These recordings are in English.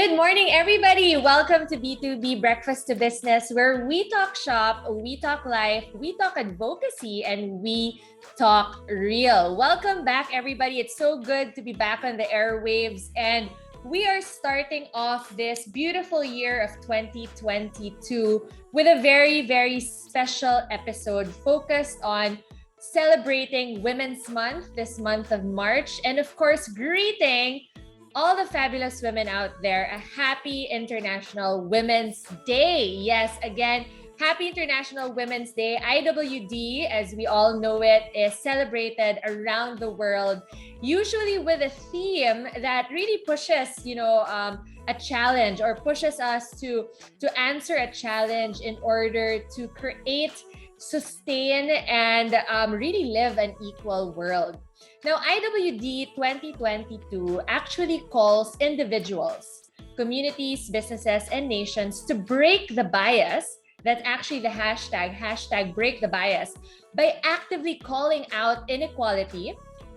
Good morning, everybody. Welcome to B2B Breakfast to Business, where we talk shop, we talk life, we talk advocacy, and we talk real. Welcome back, everybody. It's so good to be back on the airwaves, and we are starting off this beautiful year of 2022 with a very, very special episode focused on celebrating Women's Month, this month of March, and of course, greeting all the fabulous women out there a happy International Women's Day. Yes, again, happy International Women's Day. IWD, as we all know it, is celebrated around the world, usually with a theme that really pushes, a challenge or pushes us to answer a challenge in order to create, sustain, and really live an equal world. Now, IWD 2022 actually calls individuals, communities, businesses, and nations to break the bias. That's actually the hashtag break the bias, by actively calling out inequality,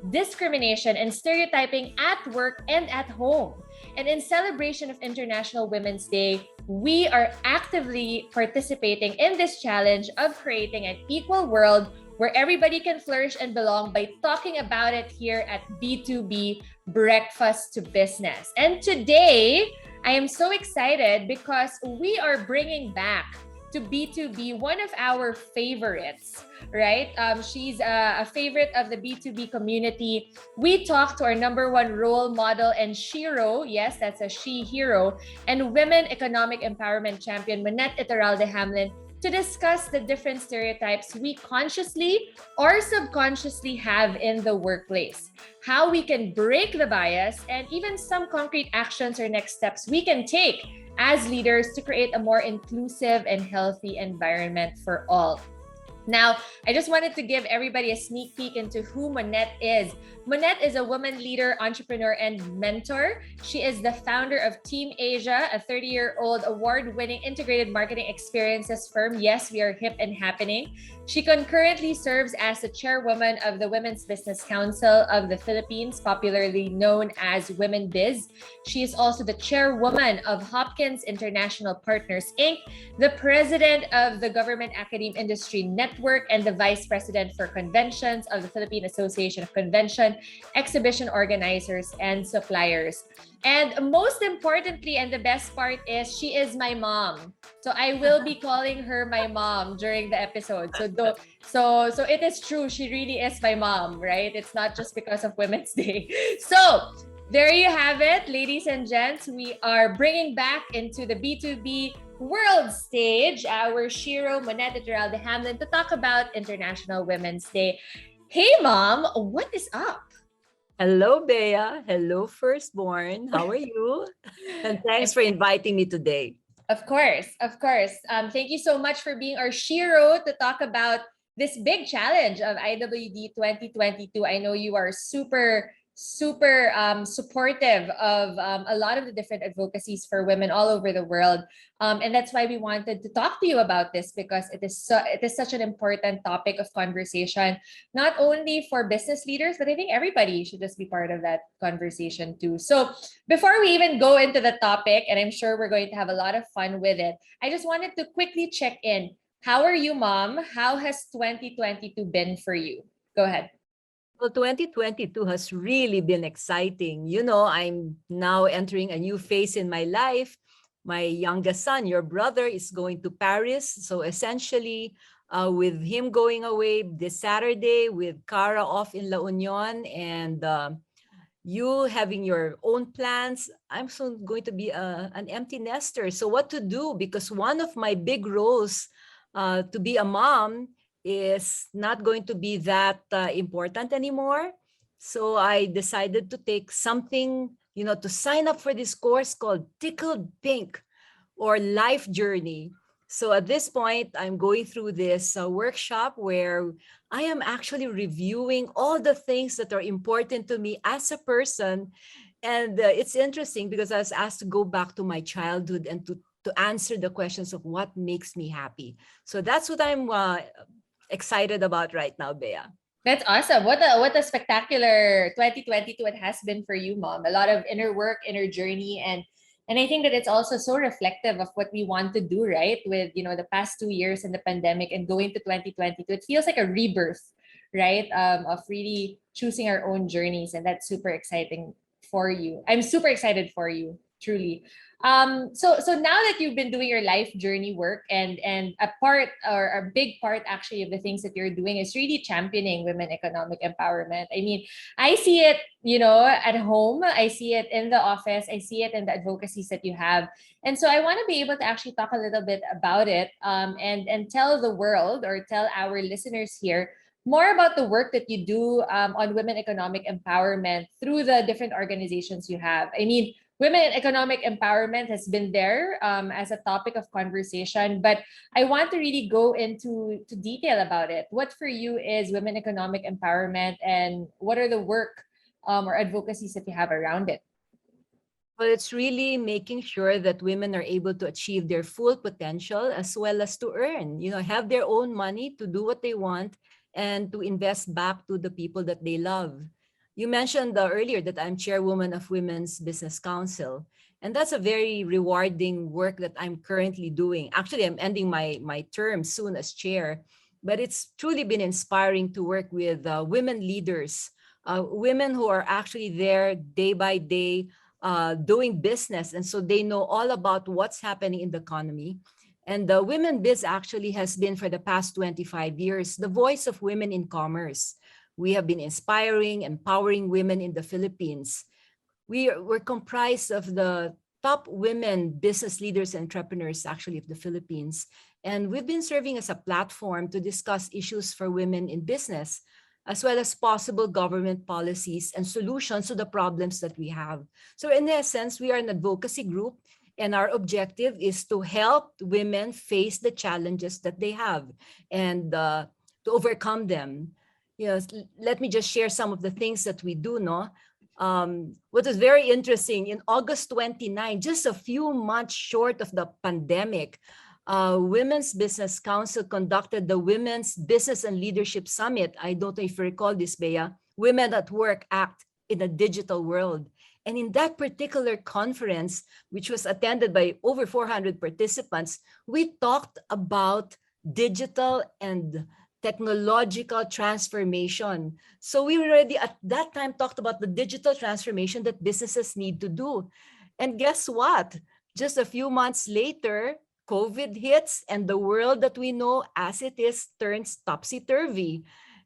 discrimination, and stereotyping at work and at home. And in celebration of International Women's Day, we are actively participating in this challenge of creating an equal world where everybody can flourish and belong by talking about it here at B2B Breakfast to Business. And today, I am so excited because we are bringing back to B2B one of our favorites, right? She's a favorite of the B2B community. We talked to our number one role model and shero, yes, that's a she hero, and women economic empowerment champion, Monette Hamlin, to discuss the different stereotypes we consciously or subconsciously have in the workplace, how we can break the bias, and even some concrete actions or next steps we can take as leaders to create a more inclusive and healthy environment for all. Now, I just wanted to give everybody a sneak peek into who Monette is. Monette is a woman leader, entrepreneur, and mentor. She is the founder of Team Asia, a 30-year-old award-winning integrated marketing experiences firm. Yes, we are hip and happening. She concurrently serves as the chairwoman of the Women's Business Council of the Philippines, popularly known as Women Biz. She is also the chairwoman of Hopkins International Partners, Inc., the president of the Government Academe Industry Network, and the vice president for conventions of the Philippine Association of Convention, Exhibition Organizers, and Suppliers. And most importantly, and the best part is, she is my mom. So I will be calling her my mom during the episode. So it is true. She really is my mom, right? It's not just because of Women's Day. So there you have it, ladies and gents. We are bringing back into the B2B world stage our shero, Monette Hamlin, to talk about International Women's Day. Hey, Mom, what is up? Hello, Bea. Hello, firstborn. How are you? And thanks for inviting me today. Of course. Thank you so much for being our shero to talk about this big challenge of IWD 2022. I know you are super supportive of a lot of the different advocacies for women all over the world, and that's why we wanted to talk to you about this, because it is such an important topic of conversation, not only for business leaders, but I think everybody should just be part of that conversation too. So before we even go into the topic, and I'm sure we're going to have a lot of fun with it, I just wanted to quickly check in. How are you, Mom? How has 2022 been for you? Go ahead. Well, 2022 has really been exciting. I'm now entering a new phase in my life. My youngest son, your brother, is going to Paris. So essentially, with him going away this Saturday, with Cara off in La Union, and you having your own plans, I'm soon going to be an empty nester. So what to do? Because one of my big roles to be a mom is not going to be that important anymore. So I decided to take something, to sign up for this course called Tickled Pink, or Life Journey. So at this point, I'm going through this workshop where I am actually reviewing all the things that are important to me as a person. And it's interesting because I was asked to go back to my childhood and to answer the questions of what makes me happy. So that's what I'm excited about right now, Bea. That's awesome. What a spectacular 2022 it has been for you, Mom. A lot of inner work, inner journey, and And I think that it's also so reflective of what we want to do, right? With, the past 2 years and the pandemic and going to 2022, it feels like a rebirth, right? Of really choosing our own journeys. And that's super exciting for you. I'm super excited for you, truly. So now that you've been doing your life journey work, and a part, or a big part actually, of the things that you're doing is really championing women economic empowerment. I mean, I see it, at home. I see it in the office. I see it in the advocacies that you have. And so I want to be able to actually talk a little bit about it, and tell the world, or tell our listeners here, more about the work that you do, on women economic empowerment through the different organizations you have. I mean, women economic empowerment has been there, as a topic of conversation, but I want to really go into to detail about it. What for you is women economic empowerment, and what are the work, or advocacies that you have around it? Well, it's really making sure that women are able to achieve their full potential as well as to earn, have their own money to do what they want and to invest back to the people that they love. You mentioned earlier that I'm chairwoman of Women's Business Council, and that's a very rewarding work that I'm currently doing. Actually, I'm ending my term soon as chair, but it's truly been inspiring to work with women leaders, women who are actually there day by day, doing business. And so they know all about what's happening in the economy. And the Women Biz actually has been, for the past 25 years, the voice of women in commerce. We have been inspiring, empowering women in the Philippines. We're comprised of the top women business leaders and entrepreneurs, actually, of the Philippines. And we've been serving as a platform to discuss issues for women in business, as well as possible government policies and solutions to the problems that we have. So in essence, we are an advocacy group, and our objective is to help women face the challenges that they have, and to overcome them. Let me just share some of the things that we do, no? What is very interesting, in August 29, just a few months short of the pandemic, Women's Business Council conducted the Women's Business and Leadership Summit. I don't know if you recall this, Bea. Women at Work Act in a Digital World. And in that particular conference, which was attended by over 400 participants, we talked about digital and technological transformation. So we already at that time talked about the digital transformation that businesses need to do. And guess what? Just a few months later, COVID hits, and the world that we know as it is turns topsy-turvy.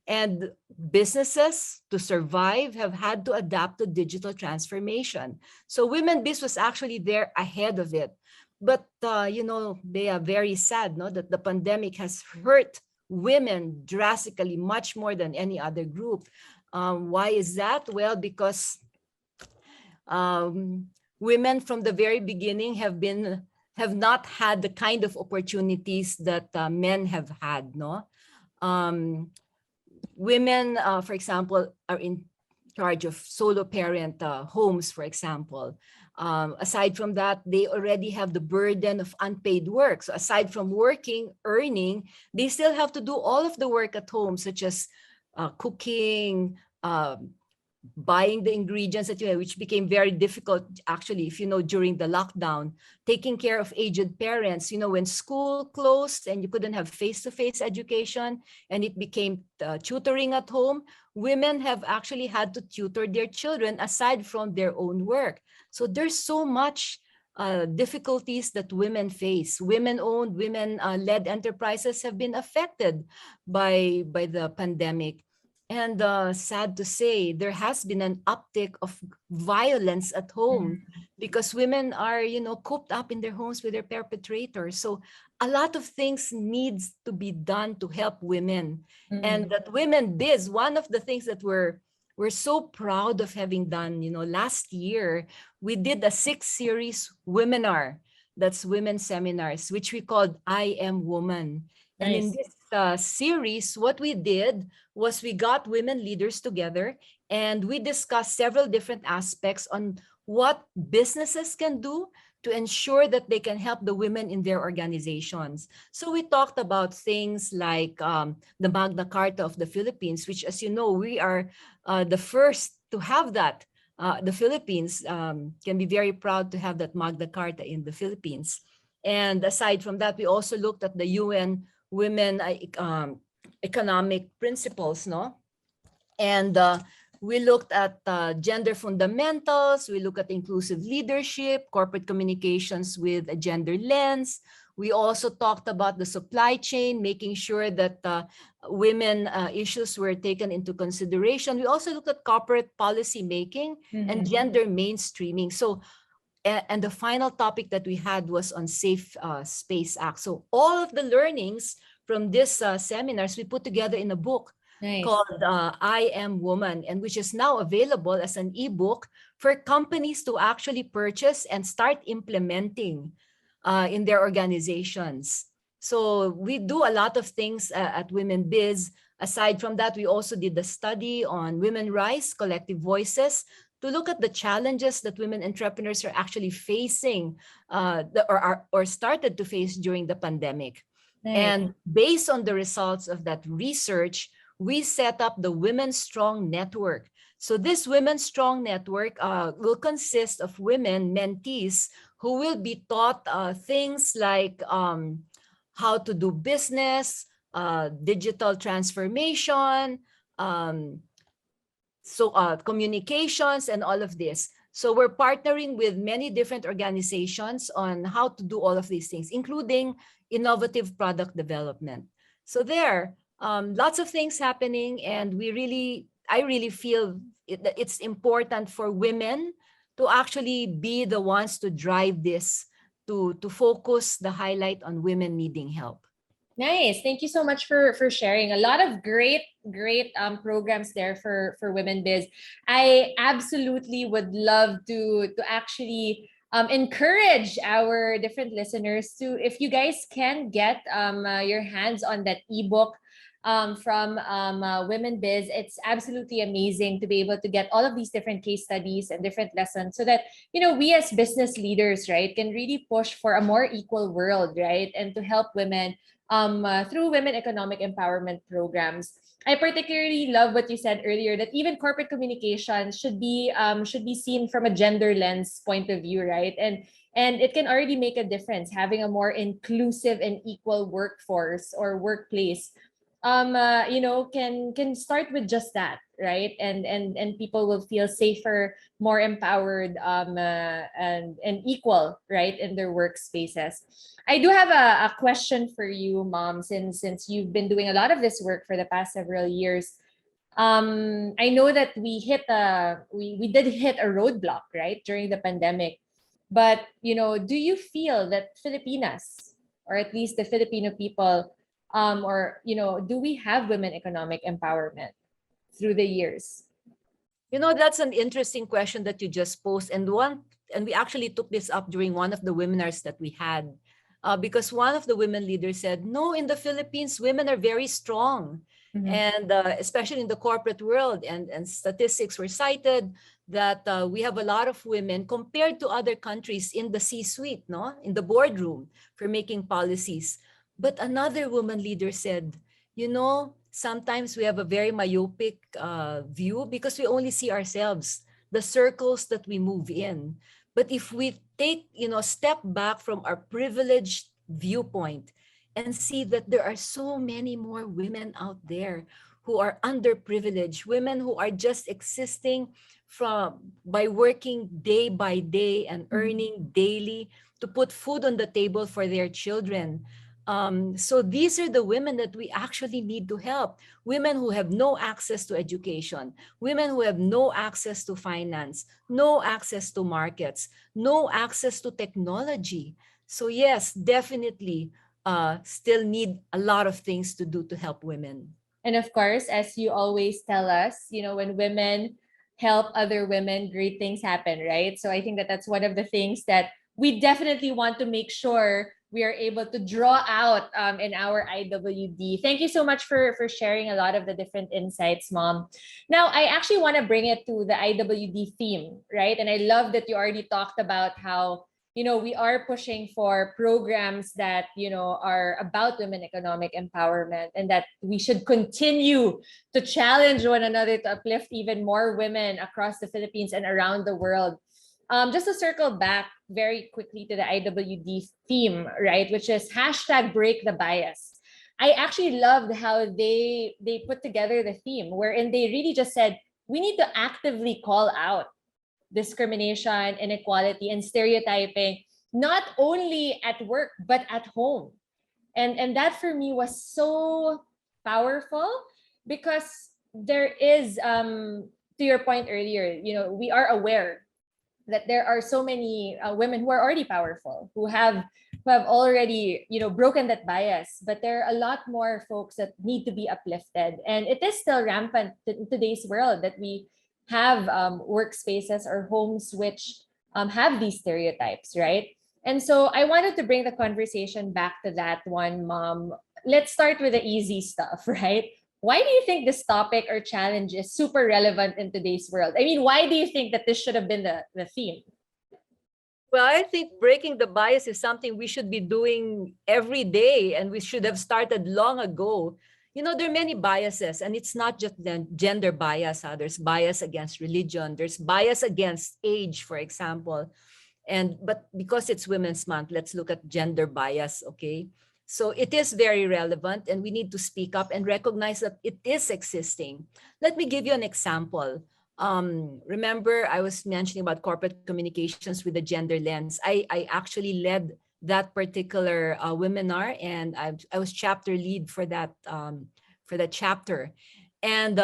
And businesses, to survive, have had to adapt to digital transformation. So Women Biz was actually there ahead of it. But, they are very sad, no, that the pandemic has hurt women drastically, much more than any other group. Why is that? Well, because women from the very beginning have not had the kind of opportunities that men have had, no? Women, for example, are in charge of solo parent homes, for example. Aside from that, they already have the burden of unpaid work. So aside from working, earning, they still have to do all of the work at home, such as cooking, buying the ingredients that you have, which became very difficult, actually, if you know, during the lockdown, taking care of aged parents, when school closed and you couldn't have face-to-face education, and it became tutoring at home, women have actually had to tutor their children aside from their own work. So there's so much difficulties that women face. Women-owned, women-led enterprises have been affected by the pandemic. And sad to say, there has been an uptick of violence at home because women are, cooped up in their homes with their perpetrators. So a lot of things needs to be done to help women. And that Women Biz, one of the things that we're so proud of having done, last year, we did a 6-series webinar. That's women seminars, which we called I Am Woman. And in this series, what we did was we got women leaders together and we discussed several different aspects on what businesses can do to ensure that they can help the women in their organizations. So we talked about things like the Magna Carta of the Philippines, which, as you know, we are the first to have that the Philippines can be very proud to have that Magna Carta in the Philippines. And aside from that, we also looked at the UN Women Economic Principles, no? And we looked at gender fundamentals. We look at inclusive leadership, corporate communications with a gender lens. We also talked about the supply chain, making sure that women issues were taken into consideration. We also looked at corporate policy making and gender mainstreaming. So, and the final topic that we had was on Safe Space Act. So all of the learnings from this seminars we put together in a book called I Am Woman, and which is now available as an ebook for companies to actually purchase and start implementing in their organizations. So we do a lot of things at Women Biz. Aside from that, we also did the study on women rights, collective voices, to look at the challenges that women entrepreneurs are actually facing or started to face during the pandemic. And based on the results of that research, we set up the Women Strong Network. So this Women Strong Network will consist of women mentees who will be taught things like how to do business, digital transformation, communications, and all of this. So we're partnering with many different organizations on how to do all of these things, including innovative product development. So there, lots of things happening, and I really feel it's important for women to actually be the ones to drive this, to focus the highlight on women needing help. Nice. Thank you so much for sharing. A lot of great programs there for Women Biz. I absolutely would love to actually encourage our different listeners to, if you guys can get your hands on that ebook from Women Biz, it's absolutely amazing to be able to get all of these different case studies and different lessons, so that, you know, we as business leaders, right, can really push for a more equal world, right, and to help women through women economic empowerment programs. I particularly love what you said earlier, that even corporate communication should be seen from a gender lens point of view, right? And it can already make a difference having a more inclusive and equal workforce or workplace. You know, can start with just that, right? And people will feel safer, more empowered, and equal, right, in their workspaces. I do have a question for you, Mom, since you've been doing a lot of this work for the past several years. I know that we did hit a roadblock, right, during the pandemic. But, you know, do you feel that Filipinas, or at least the Filipino people, or, you know, do we have women economic empowerment through the years? You know, that's an interesting question that you just posed, and we actually took this up during one of the webinars that we had, because one of the women leaders said, no, in the Philippines, women are very strong. And especially in the corporate world, and statistics were cited that we have a lot of women compared to other countries in the C-suite, no, in the boardroom for making policies. But another woman leader said, you know, sometimes we have a very myopic view because we only see ourselves, the circles that we move in. But if we take, you know, step back from our privileged viewpoint and see that there are so many more women out there who are underprivileged, women who are just existing by working day by day and earning daily to put food on the table for their children. So these are the women that we actually need to help. Women who have no access to education, women who have no access to finance, no access to markets, no access to technology. So yes, definitely still need a lot of things to do to help women. And of course, as you always tell us, you know, when women help other women, great things happen, right? So I think that that's one of the things that we definitely want to make sure we are able to draw out in our IWD. Thank you so much for sharing a lot of the different insights, Mom. Now, I actually want to bring it to the IWD theme, right? And I love that you already talked about how we are pushing for programs that, are about women economic empowerment, and that we should continue to challenge one another to uplift even more women across the Philippines and around the world. Just to circle back very quickly to the IWD theme, right, which is hashtag break the bias. I actually loved how they put together the theme, wherein they really just said we need to actively call out discrimination, inequality, and stereotyping, not only at work but at home. And that for me was so powerful, because there is, to your point earlier, we are aware that there are so many women who are already powerful, who have already, broken that bias, but there are a lot more folks that need to be uplifted, and it is still rampant in today's world that we have workspaces or homes which have these stereotypes, right? And so I wanted to bring the conversation back to that one, Mom. Let's start with the easy stuff, right? Why do you think this topic or challenge is super relevant in today's world? I mean, why do you think that this should have been the theme? Well, I think breaking the bias is something we should be doing every day, and we should have started long ago. There are many biases, and it's not just the gender bias. There's bias against religion. There's bias against age, for example. But because it's Women's Month, let's look at gender bias, okay? So it is very relevant, and we need to speak up and recognize that it is existing. Let me give you an example. Remember, I was mentioning about corporate communications with the gender lens. I actually led that particular webinar, and I was chapter lead for that chapter. And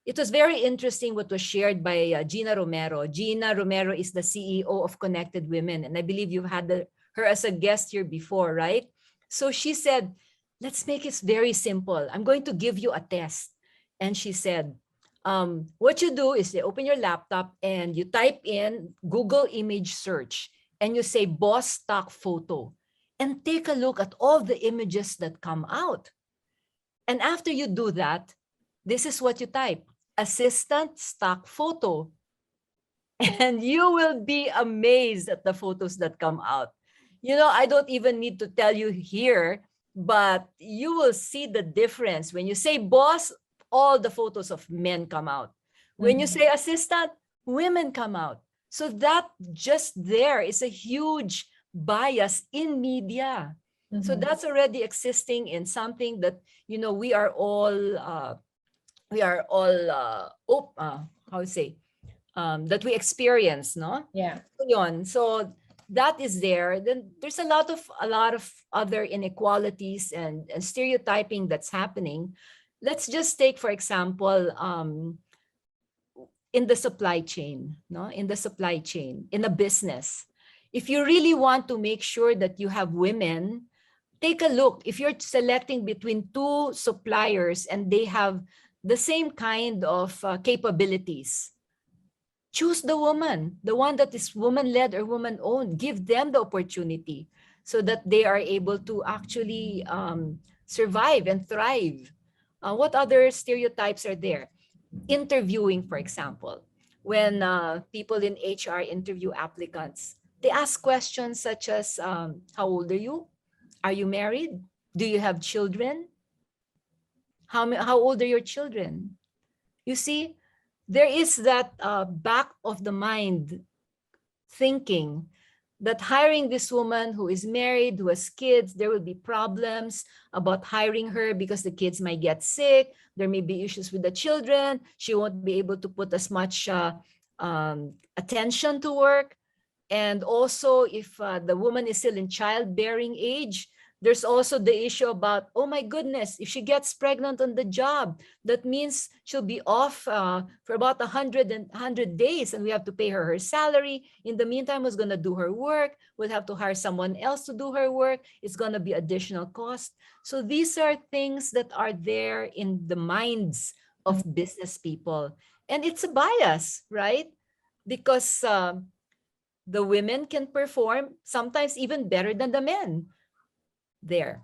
it was very interesting what was shared by Gina Romero. Gina Romero is the CEO of Connected Women, and I believe you've had her as a guest here before, right? So she said, let's make it very simple. I'm going to give you a test. And she said, what you do is you open your laptop and you type in Google image search, and you say boss stock photo, and take a look at all the images that come out. And after you do that, this is what you type: assistant stock photo. And you will be amazed at the photos that come out. I don't even need to tell you here, but you will see the difference. When you say boss, all the photos of men come out. When you say assistant, women come out. So that just there is a huge bias in media. So that's already existing in something that, we are all how to say, that we experience, no? Yeah. So that is there. Then there's a lot of other inequalities and stereotyping that's happening. Let's just take, for example, in the supply chain, no? In the supply chain, in a business. If you really want to make sure that you have women, take a look. If you're selecting between two suppliers and they have the same kind of capabilities, choose the woman, the one that is woman-led or woman-owned. Give them the opportunity so that they are able to actually survive and thrive. What other stereotypes are there? Interviewing, for example. When people in HR interview applicants, they ask questions such as, how old are you? Are you married? Do you have children? How old are your children? You see, there is that back of the mind thinking that hiring this woman who is married, who has kids, there will be problems about hiring her because the kids might get sick. There may be issues with the children. She won't be able to put as much attention to work. And also, if the woman is still in childbearing age, there's also the issue about, oh my goodness, if she gets pregnant on the job, that means she'll be off for about 100 days, and we have to pay her salary. In the meantime, who's going to do her work? We'll have to hire someone else to do her work. It's going to be additional cost. So these are things that are there in the minds of business people. And it's a bias, right? Because the women can perform sometimes even better than the men there.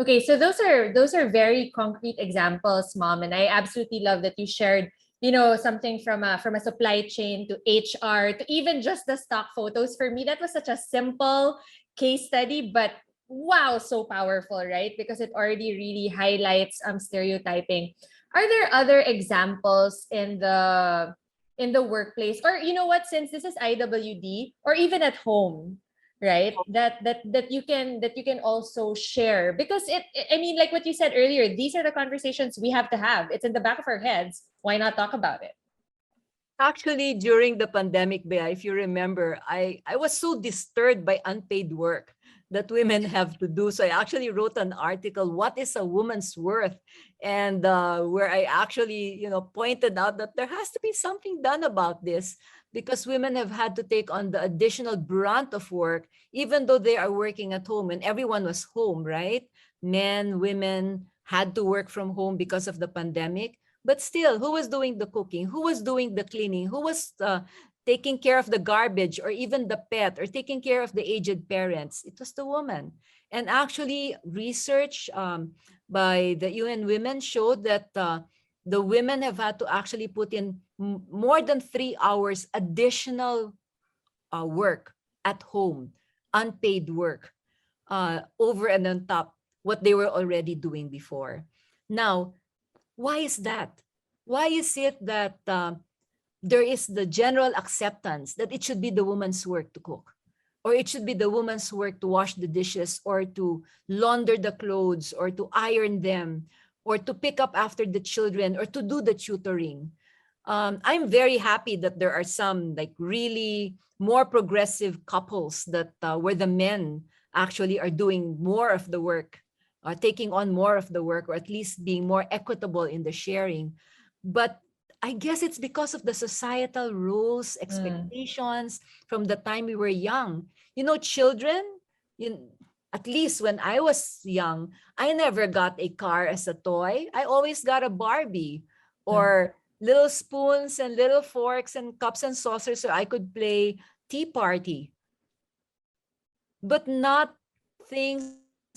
Okay, so those are very concrete examples, Mom, and I absolutely love that you shared something from a supply chain to HR to even just the stock photos. For me, that was such a simple case study, but wow, so powerful, right? Because it already really highlights stereotyping. Are there other examples in the workplace, or you know what, since this is IWD, or even at home, right, that you can also share? Because I mean, like what you said earlier, these are the conversations we have to have. It's in the back of our heads. Why not talk about it? Actually, during the pandemic, Bea, if you remember, I was so disturbed by unpaid work that women have to do. So I actually wrote an article, What is a Woman's Worth? And where I actually, pointed out that there has to be something done about this because women have had to take on the additional brunt of work, even though they are working at home and everyone was home, right? Men, women had to work from home because of the pandemic. But still, who was doing the cooking? Who was doing the cleaning? Who was taking care of the garbage or even the pet or taking care of the aged parents? It was the woman. And actually, research by the UN Women showed that the women have had to actually put in more than 3 hours additional work at home, unpaid work, over and on top what they were already doing before. Now, why is that? Why is it that there is the general acceptance that it should be the woman's work to cook, or it should be the woman's work to wash the dishes, or to launder the clothes, or to iron them, or to pick up after the children, or to do the tutoring? I'm very happy that there are some like really more progressive couples that where the men actually are doing more of the work, taking on more of the work, or at least being more equitable in the sharing. But I guess it's because of the societal rules, expectations from the time we were young. Children, you, at least when I was young, I never got a car as a toy. I always got a Barbie or little spoons and little forks and cups and saucers so I could play tea party, but not things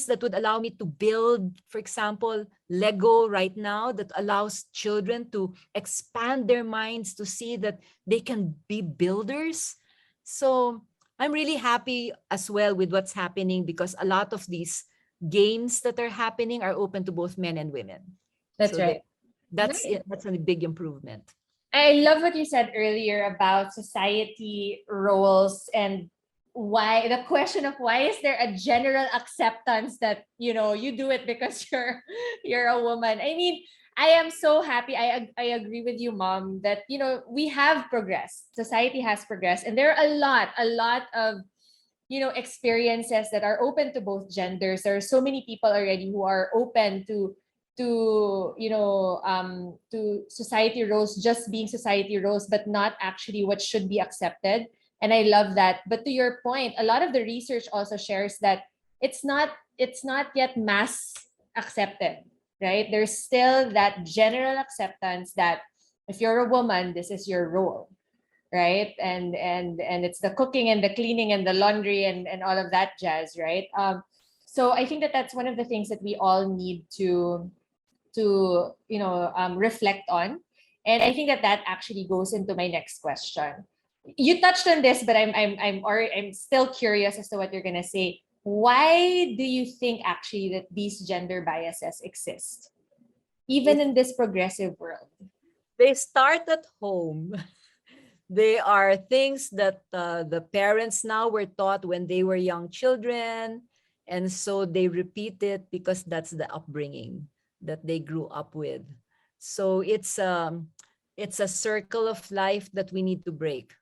that would allow me to build, for example, Lego right now, that allows children to expand their minds to see that they can be builders. So I'm really happy as well with what's happening because a lot of these games that are happening are open to both men and women. That's So right. that's Right. it. That's a big improvement. I love what you said earlier about society roles, and why the question of why is there a general acceptance that you do it because you're a woman. I mean, I am so happy. I agree with you, mom, that we have progressed. Society has progressed, and there are a lot of experiences that are open to both genders. There are so many people already who are open to society roles, just being society roles, but not actually what should be accepted. And I love that. But to your point, a lot of the research also shares that it's not yet mass accepted, right? There's still that general acceptance that if you're a woman, this is your role, right? And it's the cooking and the cleaning and the laundry and all of that jazz, right? So I think that that's one of the things that we all need to reflect on. And I think that that actually goes into my next question. You touched on this, but I'm still curious as to what you're gonna say. Why do you think actually that these gender biases exist, even It, in this progressive world? they start at home. They are things that the parents now were taught when they were young children. And so they repeat it because that's the upbringing that they grew up with. So it's a circle of life that we need to break.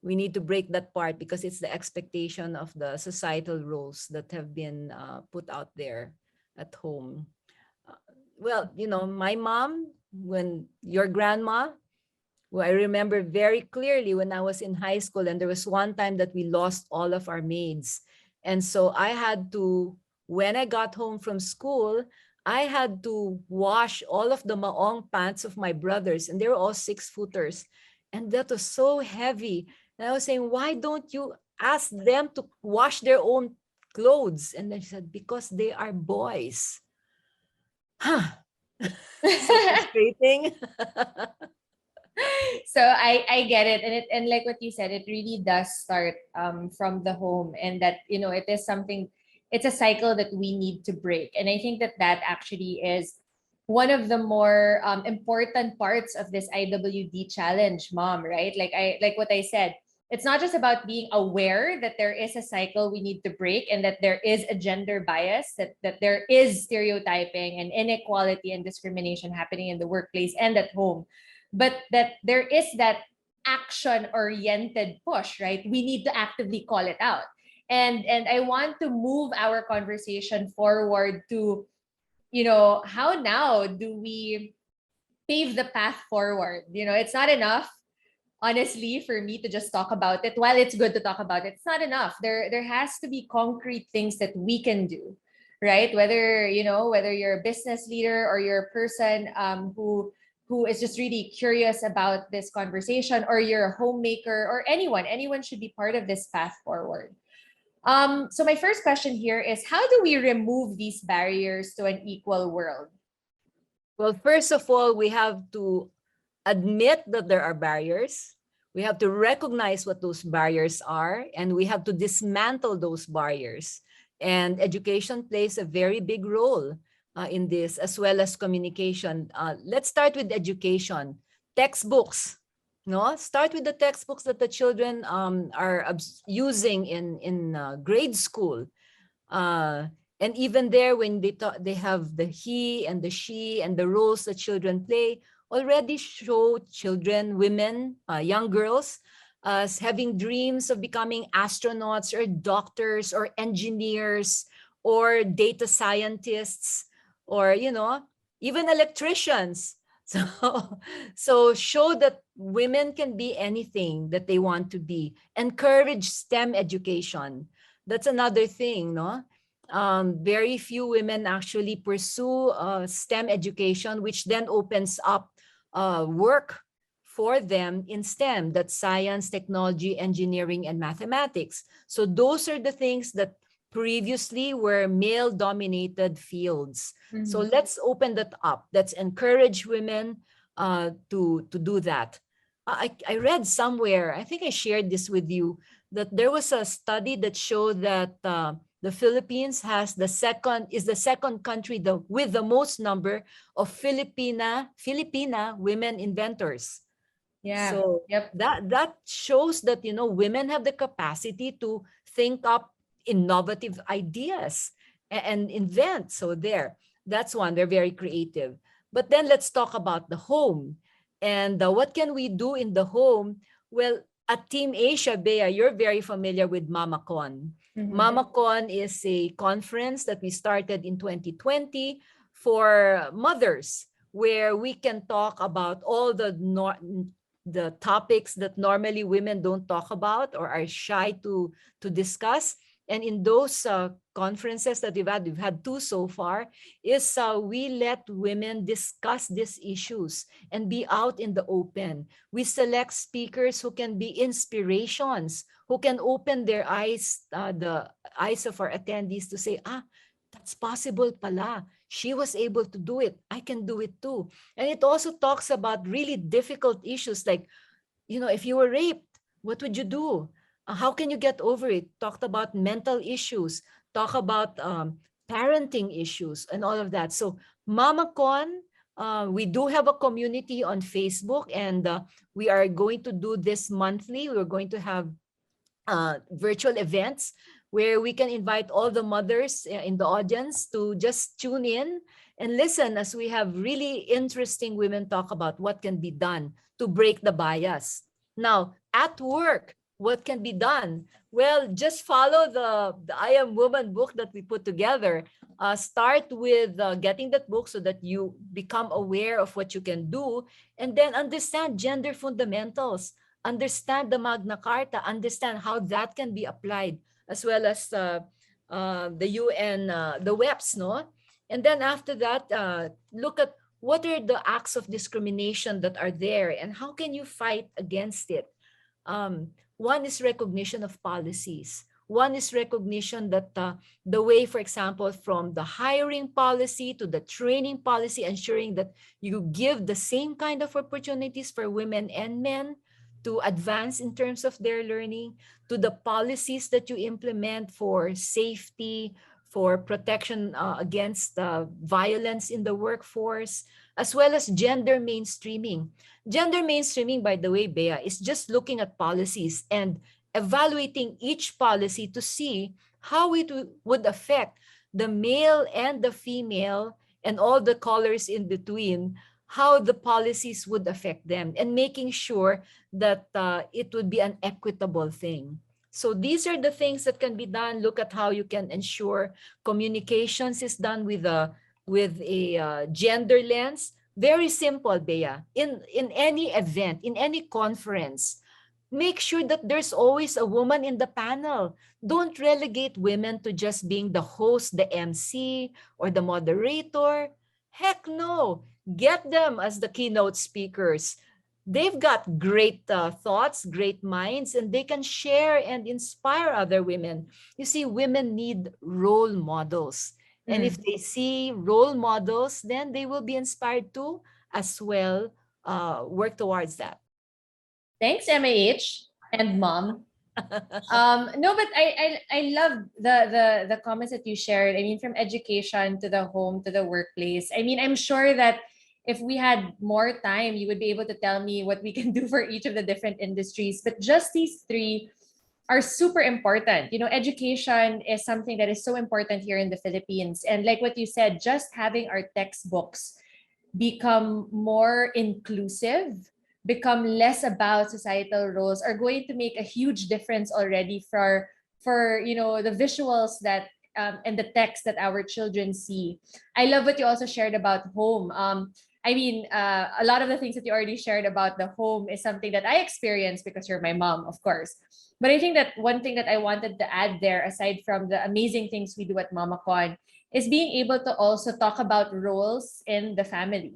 We need to break that part because it's the expectation of the societal roles that have been put out there at home. Uh, well, my mom, when your grandma, well, I remember very clearly when I was in high school, and there was one time that we lost all of our maids. And so I had to, when I got home from school, I had to wash all of the maong pants of my brothers, and they were all 6-footers. And that was so heavy. And I was saying, why don't you ask them to wash their own clothes? And then she said, because they are boys. Huh. So frustrating. So I get it, and like what you said, it really does start from the home, and that it is something, it's a cycle that we need to break, and I think that that actually is one of the more important parts of this IWD challenge, mom. Right? Like what I said. It's not just about being aware that there is a cycle we need to break, and that there is a gender bias, that there is stereotyping and inequality and discrimination happening in the workplace and at home, but that there is that action oriented push, right? We need to actively call it out. And I want to move our conversation forward to, how now do we pave the path forward? It's not enough, honestly, for me to just talk about it. While it's good to talk about it, it's not enough. There has to be concrete things that we can do, right? Whether you're a business leader or you're a person who is just really curious about this conversation, or you're a homemaker, or anyone should be part of this path forward. So my first question here is, how do we remove these barriers to an equal world? Well, first of all, we have to admit that there are barriers. We have to recognize what those barriers are, and we have to dismantle those barriers. And education plays a very big role in this, as well as communication. Let's start with education. Textbooks. No, start with the textbooks that the children are using in grade school. And even there, when they have the he and the she and the roles that children play, already show children, women, young girls, as having dreams of becoming astronauts or doctors or engineers or data scientists, or even electricians. So show that women can be anything that they want to be. Encourage STEM education. That's another thing, no? Very few women actually pursue STEM education, which then opens up work for them in STEM. That's science, technology, engineering, and mathematics. So those are the things that previously were male-dominated fields. So let's open that up. Let's encourage women to do that. I read somewhere, I think I shared this with you, that there was a study that showed that the Philippines is the second country with the most number of Filipina women inventors. Yeah. So Yep. that shows that women have the capacity to think up innovative ideas and invent. So that's one. They're very creative. But then let's talk about the home. And what can we do in the home? Well, at Team Asia, Bea, you're very familiar with MamaCon. MamaCon is a conference that we started in 2020 for mothers, where we can talk about all the topics that normally women don't talk about or are shy to discuss. And in those conferences that we've had two so far, is we let women discuss these issues and be out in the open. We select speakers who can be inspirations, who can open their eyes, the eyes of our attendees, to say, that's possible pala. She was able to do it. I can do it too. And it also talks about really difficult issues like, if you were raped, what would you do? How can you get over it? Talked about mental issues, talk about parenting issues and all of that. So MamaCon, we do have a community on Facebook, and we are going to do this monthly. We're going to have virtual events where we can invite all the mothers in the audience to just tune in and listen as we have really interesting women talk about what can be done to break the bias. Now, at work, what can be done? Well, just follow the I Am Woman book that we put together. Start with getting that book so that you become aware of what you can do, and then understand gender fundamentals, understand the Magna Carta, understand how that can be applied, as well as the UN, the WEPs, no? And then after that, look at what are the acts of discrimination that are there and how can you fight against it. One is recognition of policies. One is recognition that the way, for example, from the hiring policy to the training policy, ensuring that you give the same kind of opportunities for women and men to advance in terms of their learning, to the policies that you implement for safety, for protection against violence in the workforce, as well as gender mainstreaming. Gender mainstreaming, by the way, Bea, is just looking at policies and evaluating each policy to see how it would affect the male and the female and all the colors in between, how the policies would affect them, and making sure that it would be an equitable thing. So these are the things that can be done. Look at how you can ensure communications is done with a gender lens. Very simple, Bea. In any event, in any conference, make sure that there's always a woman in the panel. Don't relegate women to just being the host, the MC, or the moderator. Heck no. Get them as the keynote speakers. They've got great thoughts, great minds, and they can share and inspire other women. You see, women need role models. And if they see role models, then they will be inspired to as well work towards that. Thanks, MAH and Mom. No, but I love the comments that you shared. I mean, from education to the home to the workplace. I mean, I'm sure that if we had more time, you would be able to tell me what we can do for each of the different industries. But just these three are super important. You know, education is something that is so important here in the Philippines. And like what you said, just having our textbooks become more inclusive, become less about societal roles, are going to make a huge difference already for you know, the visuals that and the text that our children see. I love what you also shared about home. I mean, a lot of the things that you already shared about the home is something that I experienced because you're my mom, of course. But I think that one thing that I wanted to add there, aside from the amazing things we do at MamaCon, is being able to also talk about roles in the family.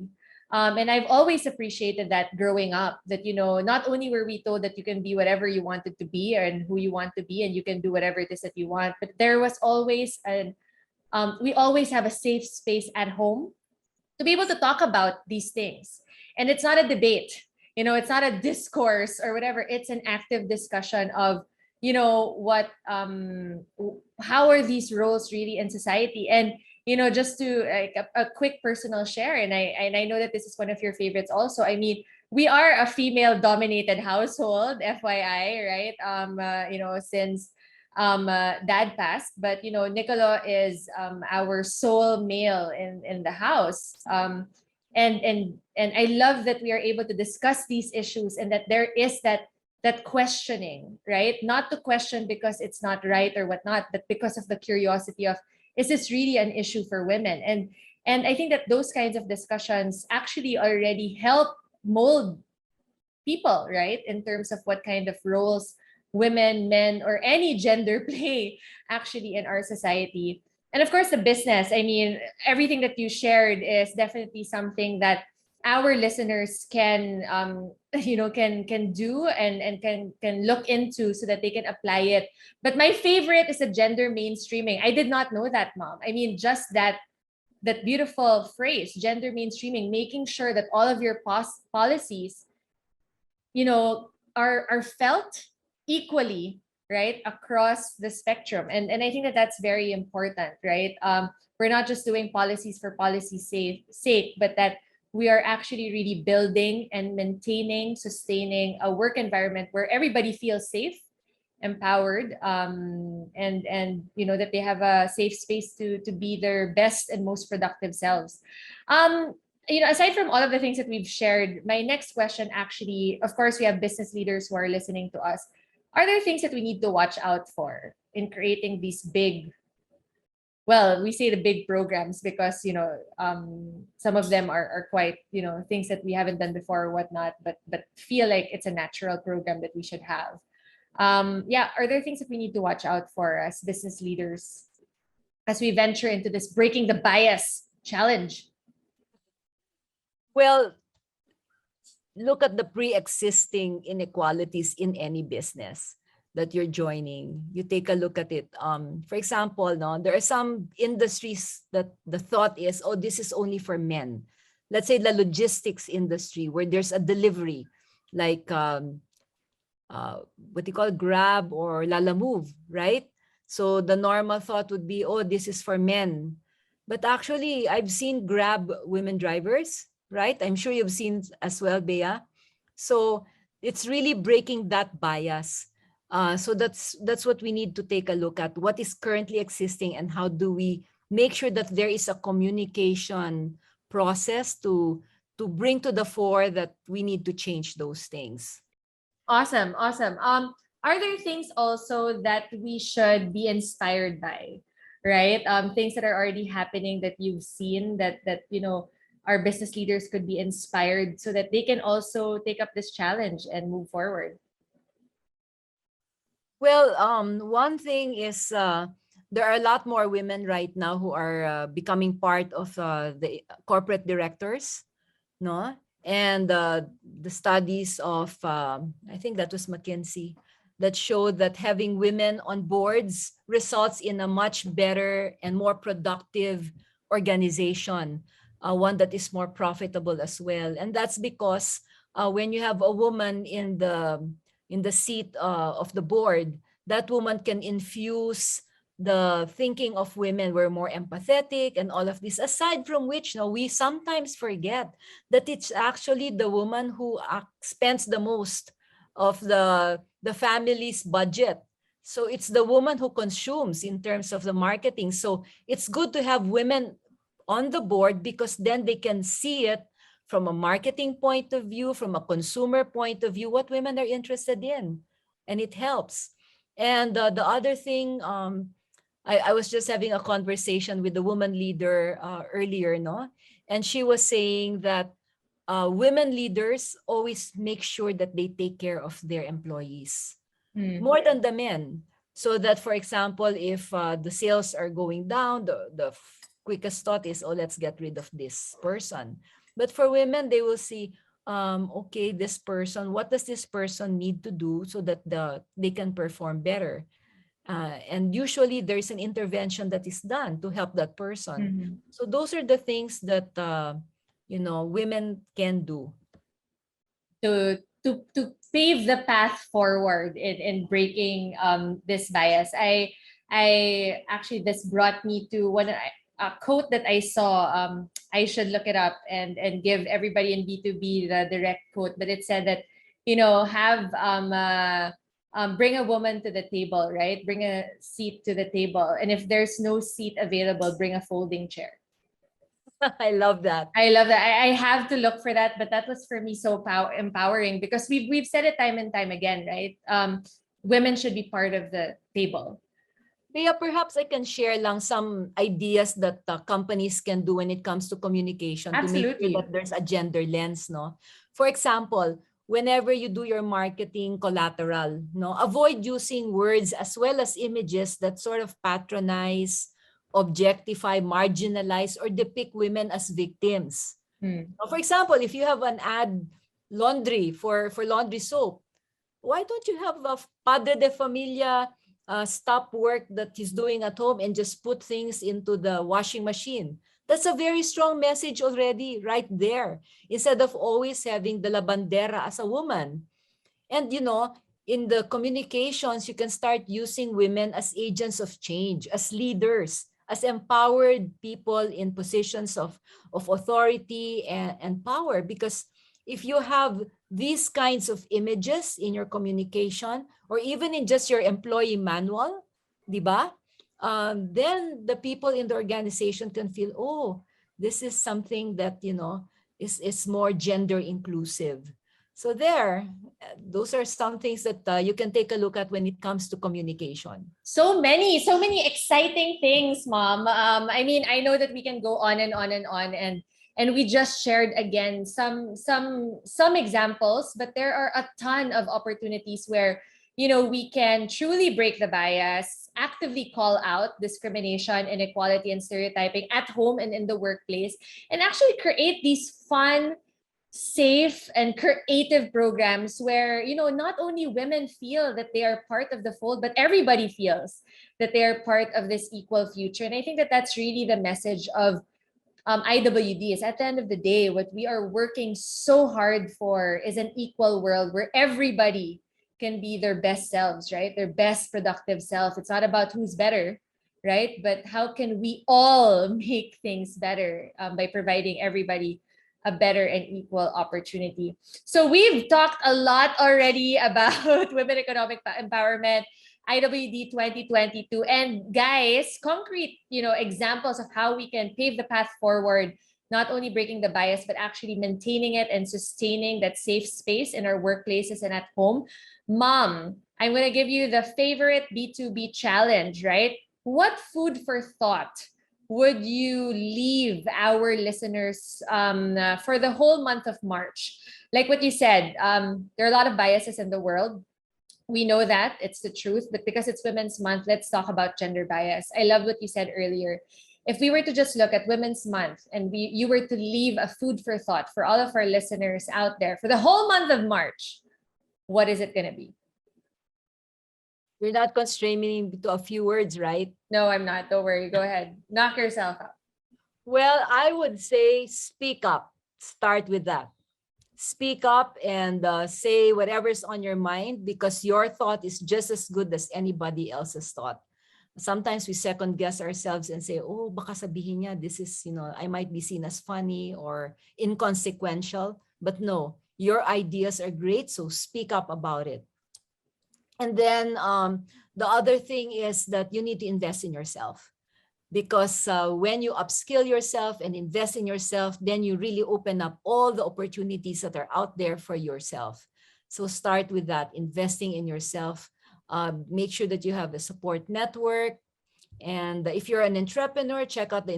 And I've always appreciated that growing up, that, you know, not only were we told that you can be whatever you wanted to be and who you want to be, and you can do whatever it is that you want, but there was always we always have a safe space at home to be able to talk about these things. And it's not a debate, you know, it's not a discourse or whatever. It's an active discussion of, you know, what how are these roles really in society. And you know, just to like a quick personal share, and I know that this is one of your favorites also. I mean, we are a female dominated household, FYI, right? You know, since dad passed, but you know, Nicolo is our sole male in the house. And I love that we are able to discuss these issues, and that there is that questioning, right? Not to question because it's not right or whatnot, but because of the curiosity of, is this really an issue for women? And I think that those kinds of discussions actually already help mold people, right? In terms of what kind of roles women, men, or any gender play actually in our society. And of course, the business. I mean, everything that you shared is definitely something that our listeners can you know, can do and can look into so that they can apply it. But my favorite is the gender mainstreaming. I did not know that, Mom. I mean, just that beautiful phrase, gender mainstreaming, making sure that all of your policies, you know, are felt equally, right, across the spectrum. And I think that that's very important, right? We're not just doing policies for policy's sake, but that we are actually really building and maintaining, sustaining a work environment where everybody feels safe, empowered, and you know, that they have a safe space to be their best and most productive selves. You know, aside from all of the things that we've shared, my next question actually, of course, we have business leaders who are listening to us. Are there things that we need to watch out for in creating these big, well, we say the big programs because, you know, some of them are quite, you know, things that we haven't done before or whatnot, but feel like it's a natural program that we should have. Yeah, are there things that we need to watch out for as business leaders as we venture into this breaking the bias challenge? Well, look at the pre-existing inequalities in any business. that you're joining, you take a look at it. For example, no, there are some industries that the thought is, oh, this is only for men. Let's say the logistics industry, where there's a delivery, like what you call Grab or Lala Move, right? So the normal thought would be, oh, this is for men. But actually, I've seen Grab women drivers, right? I'm sure you've seen as well, Bea. So it's really breaking that bias. So that's what we need to take a look at. What is currently existing, and how do we make sure that there is a communication process to bring to the fore that we need to change those things. Awesome, awesome. Are there things also that we should be inspired by, right? Things that are already happening that you've seen that our business leaders could be inspired so that they can also take up this challenge and move forward. Well, one thing is there are a lot more women right now who are becoming part of the corporate directors, no? And the studies of, I think that was McKinsey, that showed that having women on boards results in a much better and more productive organization, one that is more profitable as well. And that's because when you have a woman in the seat of the board, that woman can infuse the thinking of women. We're more empathetic and all of this. Aside from which, we sometimes forget that it's actually the woman who spends the most of the family's budget. So it's the woman who consumes in terms of the marketing. So it's good to have women on the board, because then they can see it from a marketing point of view, from a consumer point of view, what women are interested in. And it helps. And the other thing, I was just having a conversation with the woman leader earlier, no? And she was saying that women leaders always make sure that they take care of their employees more than the men. So that, for example, if the sales are going down, the quickest thought is, oh, let's get rid of this person. But for women, they will see, okay, this person, what does this person need to do so that they can perform better? And usually there's an intervention that is done to help that person. So those are the things that women can do. To pave the path forward in breaking this bias. I actually, this brought me to a quote that I saw. I should look it up and give everybody in B2B the direct quote, but it said that have bring a woman to the table, right? Bring a seat to the table, and if there's no seat available, bring a folding chair. I love that. I love that. I have to look for that, but that was for me so empowering, because we've said it time and time again, right? Women should be part of the table. Yeah, perhaps I can share lang some ideas that companies can do when it comes to communication. Absolutely. To make sure that there's a gender lens, no? For example, whenever you do your marketing collateral, no, avoid using words as well as images that sort of patronize, objectify, marginalize, or depict women as victims. For example, if you have an ad laundry for laundry soap, why don't you have a padre de familia stop work that he's doing at home and just put things into the washing machine? That's a very strong message already right there, instead of always having the labandera as a woman. And in the communications, you can start using women as agents of change, as leaders, as empowered people in positions of authority and power. Because if you have these kinds of images in your communication, or even in just your employee manual, di ba? Then the people in the organization can feel, oh, this is something that, is more gender inclusive. So those are some things that you can take a look at when it comes to communication. So many exciting things, Mom. I mean, I know that we can go on and on and on, and we just shared again some examples, but there are a ton of opportunities where we can truly break the bias, actively call out discrimination, inequality, and stereotyping at home and in the workplace, and actually create these fun, safe and creative programs where, you know, not only women feel that they are part of the fold, but everybody feels that they are part of this equal future. And I think that that's really the message of IWD. Is at the end of the day, what we are working so hard for is an equal world where everybody can be their best selves, right? Their best productive self. It's not about who's better, right? But how can we all make things better by providing everybody a better and equal opportunity. So we've talked a lot already about women economic empowerment, IWD 2022. And guys, concrete, you know, examples of how we can pave the path forward, not only breaking the bias, but actually maintaining it and sustaining that safe space in our workplaces and at home. Mom, I'm going to give you the favorite B2B challenge, right? What food for thought would you leave our listeners for the whole month of March? Like what you said, there are a lot of biases in the world. We know that it's the truth, but because it's Women's Month, let's talk about gender bias. I love what you said earlier. If we were to just look at Women's Month and you were to leave a food for thought for all of our listeners out there for the whole month of March, what is it going to be? You're not constraining me to a few words, right? No, I'm not. Don't worry. Go ahead. Knock yourself out. Well, I would say speak up. Start with that. Speak up and say whatever's on your mind, because your thought is just as good as anybody else's thought. Sometimes we second guess ourselves and say, oh, baka sabihin niya, this is, I might be seen as funny or inconsequential. But no, your ideas are great, so speak up about it. And then the other thing is that you need to invest in yourself, because when you upskill yourself and invest in yourself, then you really open up all the opportunities that are out there for yourself. So start with that, investing in yourself. Make sure that you have a support network. And if you're an entrepreneur, check out the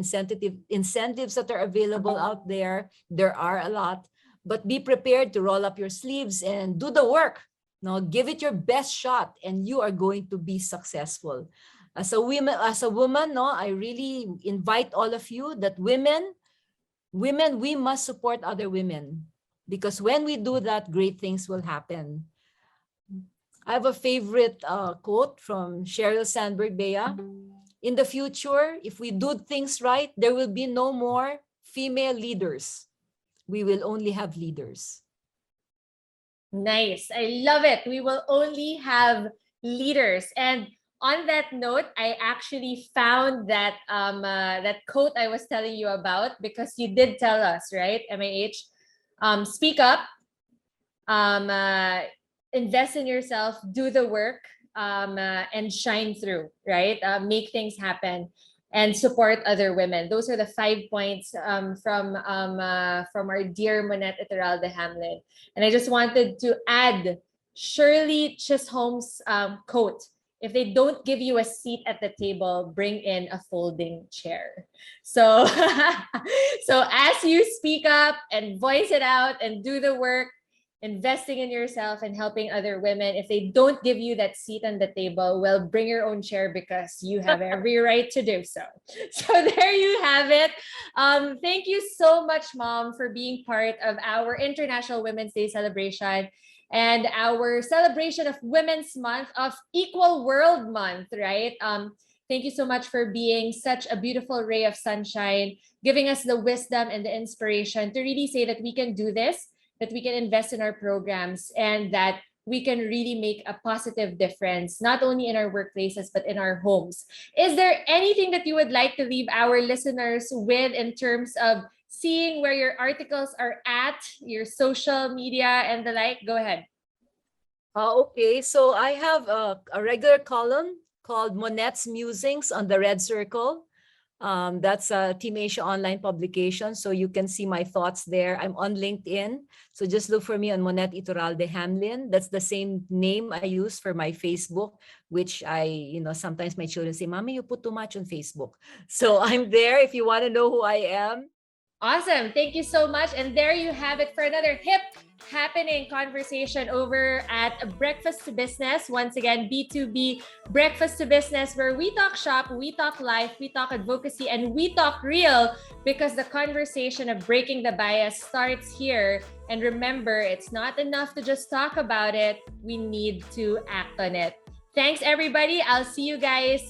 incentives that are available out there. There are a lot, but be prepared to roll up your sleeves and do the work. No, give it your best shot, and you are going to be successful. As a woman, no, I really invite all of you that women, we must support other women, because when we do that, great things will happen. I have a favorite quote from Sheryl Sandberg, Bea. In the future, if we do things right, there will be no more female leaders. We will only have leaders. Nice. I love it. We will only have leaders. And on that note, I actually found that that quote I was telling you about, because you did tell us, right, MAH, speak up, invest in yourself, do the work, and shine through, right? Make things happen and support other women. Those are the 5 points from our dear Monette Hamlin. And I just wanted to add Shirley Chisholm's quote: if they don't give you a seat at the table, bring in a folding chair. So, so as you speak up and voice it out and do the work, investing in yourself and helping other women, if they don't give you that seat on the table, well, bring your own chair, because you have every right to do so. So there you have it. Thank you so much, Mom, for being part of our International Women's Day celebration and our celebration of Women's Month, of Equal World Month, right? Thank you so much for being such a beautiful ray of sunshine, giving us the wisdom and the inspiration to really say that we can do this, that we can invest in our programs, and that we can really make a positive difference, not only in our workplaces, but in our homes. Is there anything that you would like to leave our listeners with in terms of seeing where your articles are at, your social media and the like? Go ahead. Okay, so I have a regular column called Monette's Musings on the Red Circle. That's a Team Asia online publication, so you can see my thoughts there. I'm on LinkedIn, so just look for me on Monette Hamlin. That's the same name I use for my Facebook, which sometimes my children say, Mommy, you put too much on Facebook. So I'm there if you want to know who I am. Awesome. Thank you so much. And there you have it for another hip, happening conversation over at Breakfast to Business. Once again, B2B Breakfast to Business, where we talk shop, we talk life, we talk advocacy, and we talk real, because the conversation of breaking the bias starts here. And remember, it's not enough to just talk about it. We need to act on it. Thanks, everybody. I'll see you guys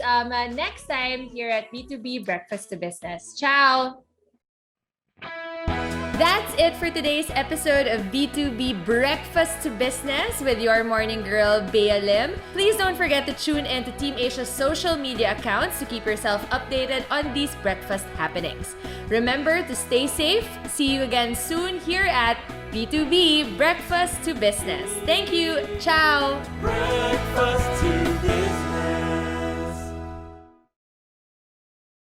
next time here at B2B Breakfast to Business. Ciao! That's it for today's episode of B2B Breakfast to Business with your morning girl, Bea Lim. Please don't forget to tune in to Team Asia's social media accounts to keep yourself updated on these breakfast happenings. Remember to stay safe. See you again soon here at B2B Breakfast to Business. Thank you. Ciao. Breakfast